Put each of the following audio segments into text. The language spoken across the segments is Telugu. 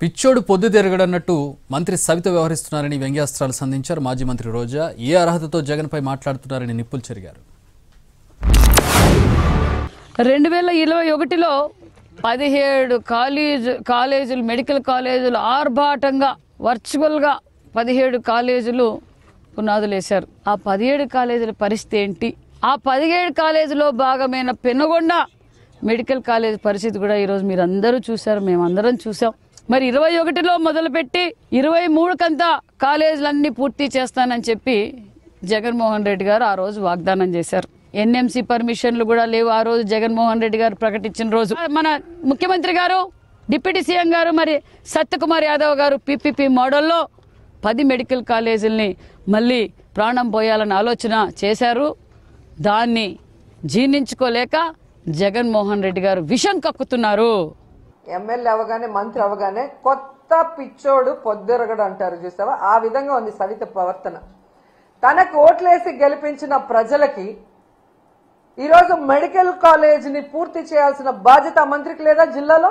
పిచ్చోడు పొద్దు తిరగడన్నట్టు మంత్రి సవిత వ్యవహరిస్తున్నారని వ్యంగ్యాస్త్రాలు సంధించారు మాజీ మంత్రి రోజా. ఏ అర్హతతో జగన్పై మాట్లాడుతున్నారని నిప్పులు చెరిగారు. 2021లో 17 కాలేజీలు మెడికల్ కాలేజీలు ఆర్భాటంగా వర్చువల్గా 17 కాలేజీలు పునాదులు వేశారు. ఆ 17 కాలేజీల పరిస్థితి ఏంటి? ఆ 17 కాలేజీలో భాగమైన పెనుగొండ మెడికల్ కాలేజ్ పరిస్థితి కూడా ఈరోజు మీరు అందరూ చూశారు, మేమందరం చూసాం. మరి 21లో మొదలుపెట్టి 23కంతా కాలేజీలన్నీ పూర్తి చేస్తానని చెప్పి జగన్మోహన్ రెడ్డి గారు ఆ రోజు వాగ్దానం చేశారు. ఎన్ఎంసీ పర్మిషన్లు కూడా లేవు ఆ రోజు జగన్మోహన్ రెడ్డి గారు ప్రకటించిన రోజు. మన ముఖ్యమంత్రి గారు, డిప్యూటీ సీఎం గారు, మరి సత్యకుమార్ యాదవ్ గారు పీపీపీ మోడల్లో 10 మెడికల్ కాలేజీలని మళ్ళీ ప్రాణం పోయాలని ఆలోచన చేశారు. దాన్ని జీర్ణించుకోలేక జగన్మోహన్ రెడ్డి గారు విషం కక్కుతున్నారు. ఎమ్మెల్యే అవగానే మంత్రి అవగానే కొత్త పిచ్చోడు పొద్దురగడు అంటారు చూసావా, ఆ విధంగా ఉంది సవిత ప్రవర్తన. తనకు ఓట్లేసి గెలిపించిన ప్రజలకి ఈరోజు మెడికల్ కాలేజీని పూర్తి చేయాల్సిన బాధ్యత మంత్రికి లేదా జిల్లాలో?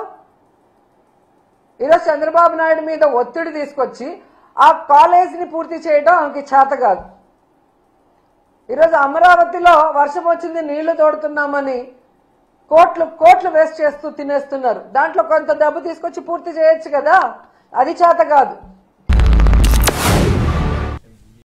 ఈరోజు చంద్రబాబు నాయుడు మీద ఒత్తిడి తీసుకొచ్చి ఆ కాలేజీని పూర్తి చేయడం ఆమెకి చేత కాదు. ఈరోజు అమరావతిలో వర్షం వచ్చింది, నీళ్లు తోడుతున్నామని కోట్లు వేస్ట్ చేస్తూ తినేస్తున్నారు. దాంట్లో కొంత డబ్బు తీసుకొచ్చి పూర్తి చేయొచ్చు కదా, అది చేత కాదు.